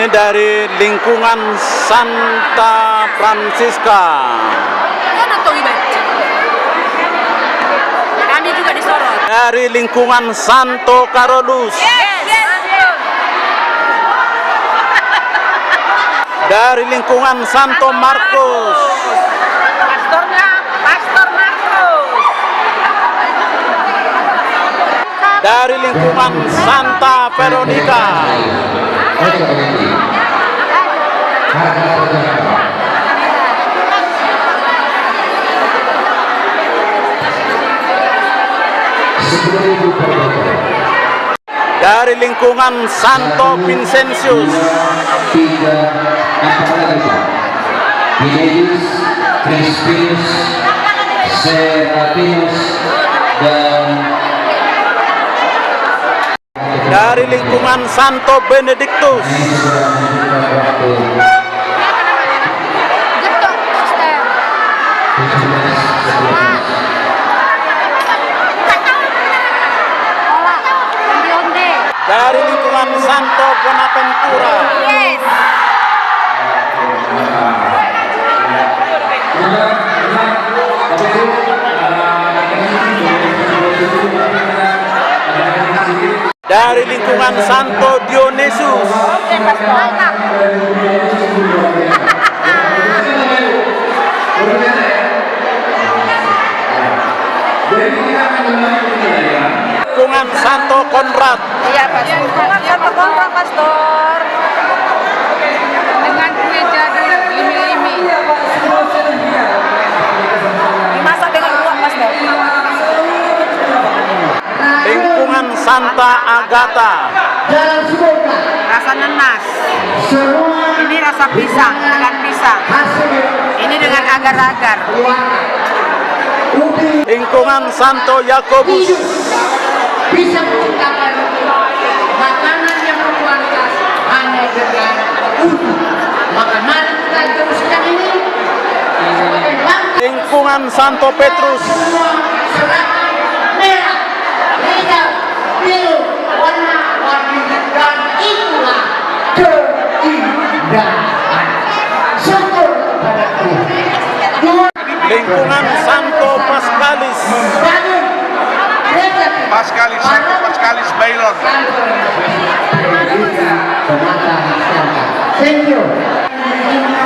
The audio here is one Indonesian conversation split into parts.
Ini dari lingkungan Santa Francisca. Kami juga disorot. Dari lingkungan Santo Carolus. Dari lingkungan Santo Marcos. Pastornya Pastor Marcos. Dari lingkungan Santa Veronica. Dari lingkungan Santo Vincentius. Fidelis, Crispinus, Serapinus, dan dari lingkungan Santo Benedictus. Dari lingkungan Santo Bonaventura. Yes. Dari lingkungan Santo Dionysius. Oke, Pastor. Lingkungan Santo Konrad. Iya, Pastor. Lingkungan Santo Konrad, Pastor. Dengan kue jadul limi-limi. Dimasak dengan kuah, Pastor. Lingkungan Santa Agata. Rasa nanas. Ini rasa pisang dengan pisang. Ini dengan agar-agar. Lingkungan Santo Yakobus. Bisa menciptakan makanan yang berkualitas hanya dengan utuh. Maka mari kita teruskan ini sebagai bangsa. Lingkungan Santo Petrus. Semua seragam merah, hijau, biru, warna-warni, dan itulah keindahan. Syukur kepada Tuhan. Lingkungan Santo Pascalis. Santo Pascalis Baylor. Thank you.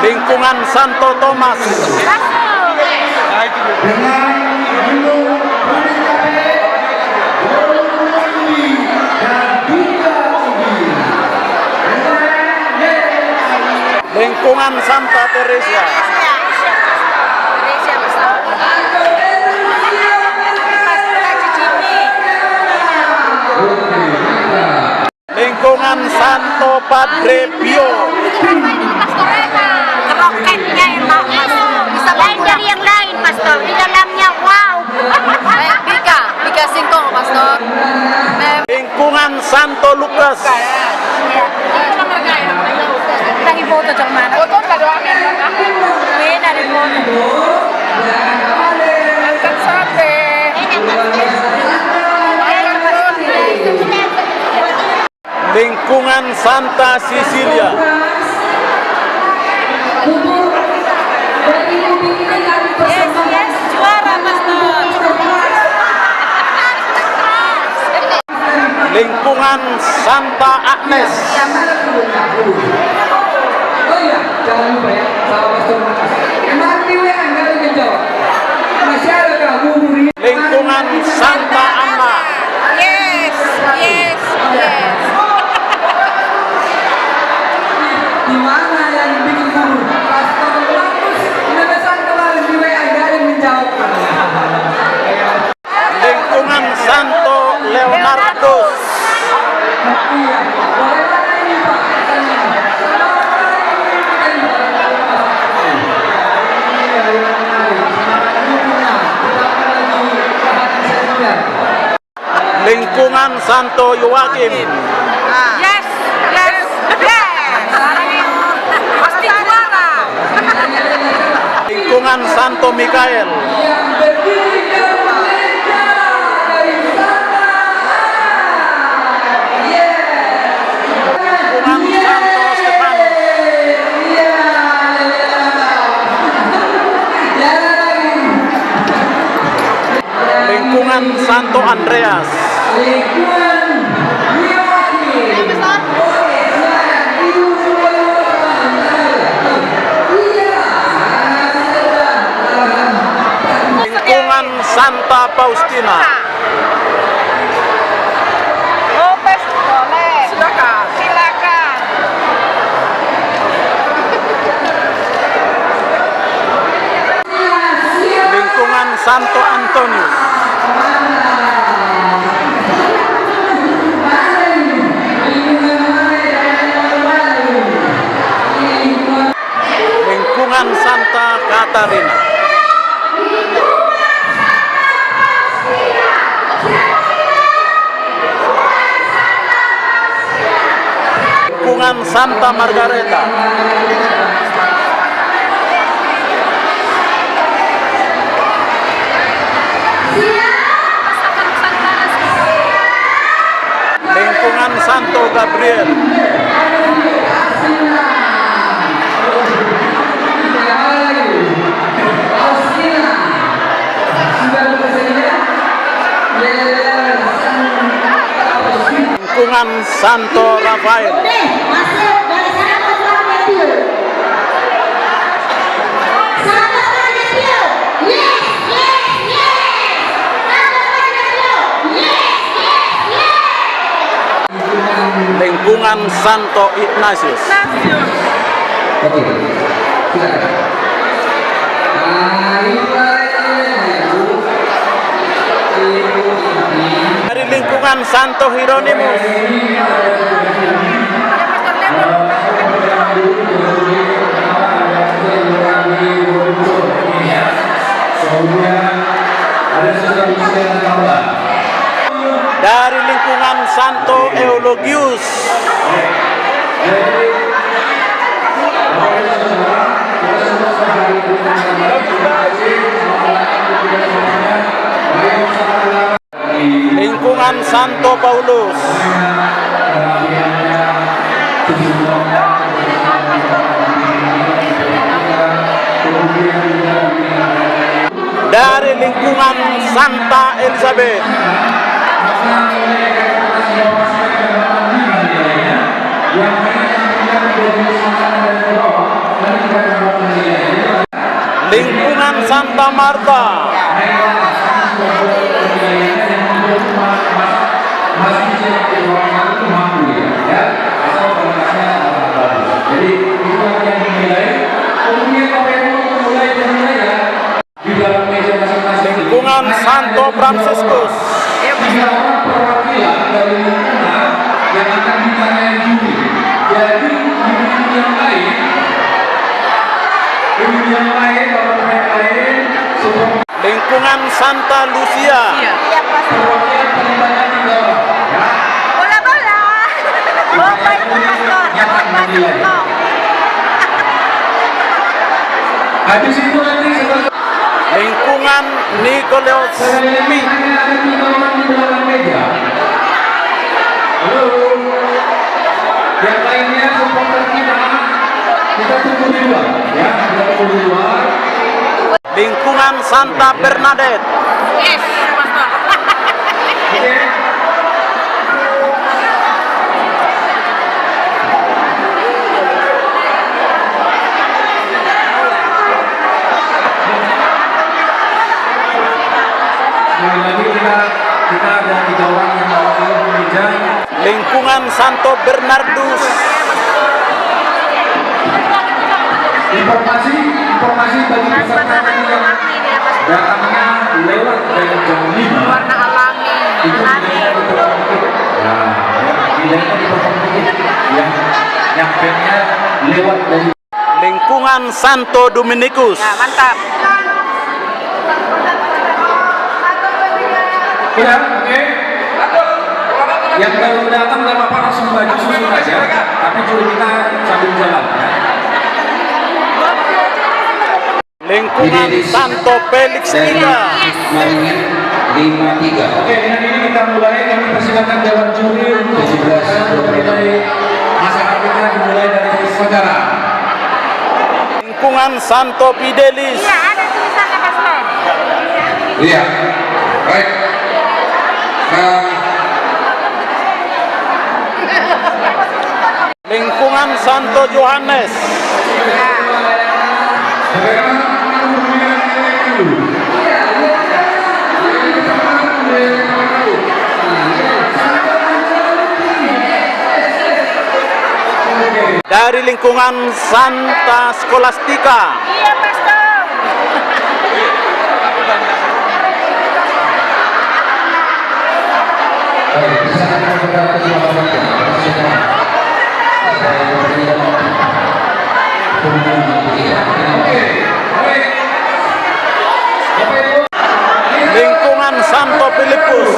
Lingkungan Santo Thomas. Lingkungan Santa Teresa. Lingkungan Santo Padre Pio. Roketnya enak, Pastor. Bisa lain dari yang lain, Pastor. Di dalamnya, wow. Bika singkong, Pastor. Lingkungan Santo Lukas. Lagi foto cok mana? Foto nggak doang ya? Beda dari foto. Angkat sate. Lingkungan Santa Cecilia. Yes, juara, Pastor. Lingkungan Santa Agnes. oh iya, jangan lupa ya, sama Pastor Marcos. MRT WA nggak ada menjawab. Masih ada kah bubur? Lingkungan Santa Anna. Yes. Di mana yang bikin bubur? Pastor Marcos memesan kemarin di WA nggak ada yang menjawab. Lingkungan Santo Leonardus. Iya, bagaimana ini Pak? Lingkungan Santo Yoakim. Yes. Pasti juara. Lingkungan Santo Mikael. Yang berdiri dan meleja dari sana. Lingkungan Santo Stefanus. Santo Andreas. Lingkungan Yohakim. Oke, silakan Ibu Sulaiman. Iya. Lingkungan Santa Faustina. Lopez boleh. Silakan. Silakan. Lingkungan Santo Antonius. Lingkungan Santa Katarina. Lingkungan Santa Margareta. Lingkungan Santo Gabriel. Lingkungan Santo Rafael. Masuk dari sana ke Santo Matthew. Santo Matthew. Yes, yes, yes. Santo Matthew. Yes, yes, yes. Lingkungan Santo Ignatius. Oke, silakan. Dari lingkungan Santo Hieronymus. Dari lingkungan Santo Eulogius. Lingkungan Santo Paulus. Dari lingkungan Santa Elizabeth. Lingkungan Santa Marta. Lingkungan Santo Fransiskus. Perwakilan dari lingkungan yang akan ditanyai juri. Jadi yang lain, orang lain, semua Lingkungan Santa Lucia. perwakilan paling banyak di bawah. Ya. Bola-bola. Bola itu pastor. Yang akan menilai. Habis itu nanti setelah Lingkungan Nicholas Smith. ada 3 orang di belakang meja. Halo. Yang lainnya supporter kita tunggu di luar, ya. Kita tunggu di luar. Lingkungan Santa Bernadette. Yes, pastor. Oke. Lagi kita ada 3 orang yang bawa meja. Lingkungan Santo Bernardus. Informasi bagi peserta tadi yang datangnya lewat dari jam 5. Warna alami. Itu nilainya diperpendek. Nah, nilainya diperpendek. Yang pennya lewat dari. Lingkungan Santo Dominikus. Ya, mantap. Ya, oke. Yang baru datang nggak apa-apa, langsung baju susun aja. Tapi juri kita sambil jalan. Ya. Lingkungan Santo Felix III. Maringan 53. Oke, dengan ini kita mulai. Kami persilakan Dewan Juri untuk menilai masalah kita dimulai dari saudara. Lingkungan Santo Fidelis. Iya, ada tulisannya pastor. Iya, baik. Lingkungan Santo Yohanes. Dari lingkungan Santa Scholastica. Iya, Pastor. Lingkungan Santo Filipus.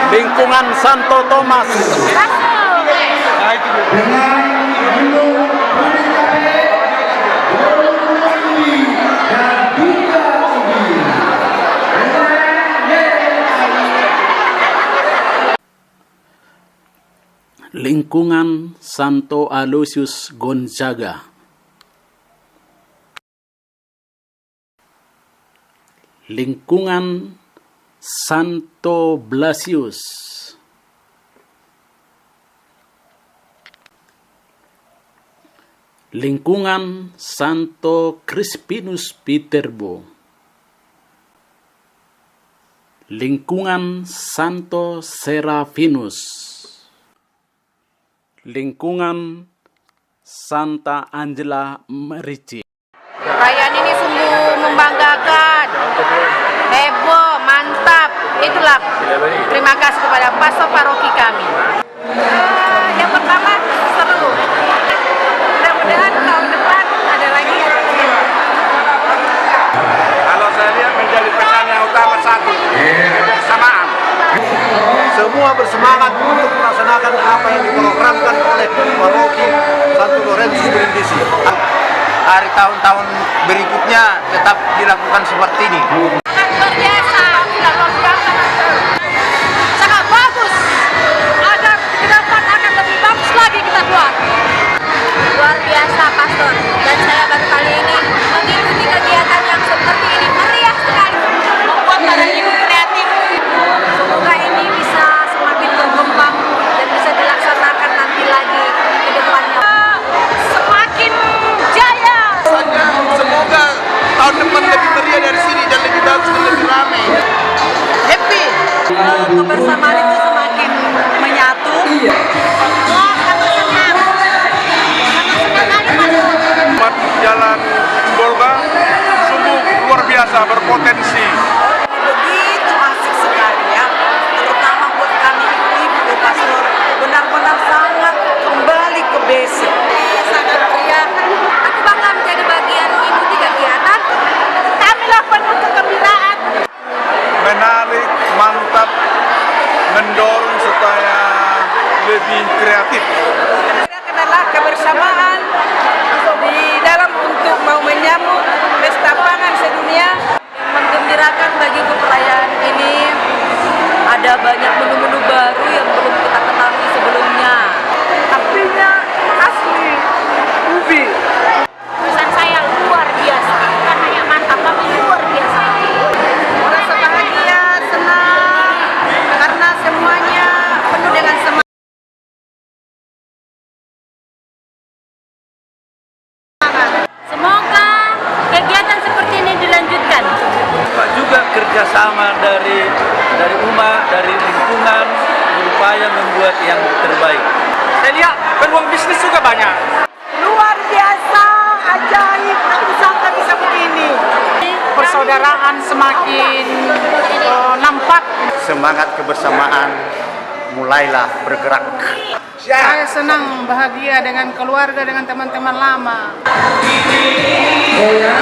Lingkungan Santo Thomas. Lingkungan Santo Aloysius Gonzaga. Lingkungan Santo Blasius. Lingkungan Santo Crispinus Peterbo. Lingkungan Santo Serafinus. Lingkungan Santa Angela Merici. Perayaan ini sungguh membanggakan, heboh, mantap. Itulah terima kasih kepada pastor paroki kami. Yang pertama seru. Mudah-mudahan tahun depan ada lagi. Kalau saya lihat menjadi pesan yang utama satu, kebersamaan. Semua bersemangat untuk melaksanakan apa yang diprogramkan oleh paroki Santo Lorenzus Brindisi. Hari tahun-tahun berikutnya tetap dilakukan seperti ini. Sangat luar biasa, sangat bagus. Agar ke depan akan lebih bagus lagi kita buat. Luar biasa, Pastor. Dan saya baru kali ini mengikuti kegiatan yang seperti ini. Meriah sekali. Membuat para ibu kreatif. Semoga ini bisa semakin berkembang dan bisa dilaksanakan nanti lagi ke depannya. Semakin jaya. Semoga tahun depan lebih meriah dari sini dan lebih bagus dan lebih ramai. Happy. Kebersamaan itu semakin menyatu. Wah, sangat senang. Sangat senang kali, Mas. Jalan Golga sungguh luar biasa, berpotensi. Begitu asik sekali ya, terutama buat kami ibu pastor, benar-benar sangat kembali ke basic. Sangat meriah. Aku bangga menjadi bagian mengikuti kegiatan. Kamilah penuh kegembiraan. Menarik, mantap, mendorong supaya lebih kreatif. Adalah kebersamaan di dalam untuk mau menyambut pesta pangan sedunia. Menggembirakan bagi perayaan ini ada banyak menu-menu baru yang belum kita ketahui sebelumnya. Apinya asli ubi. Pesan saya luar biasa, bukan hanya mantap tapi luar biasa. Merasa bahagia, senang karena semuanya penuh dengan semangat. Semoga kegiatan seperti ini dilanjutkan. Juga kerjasama dari umat, dari lingkungan, berupaya membuat yang terbaik. Saya lihat peluang bisnis juga banyak. Luar biasa, ajaib, aku sangka bisa begini. Persaudaraan semakin nampak. Semangat kebersamaan mulailah bergerak. Saya senang bahagia dengan keluarga, dengan teman-teman lama. Oh ya?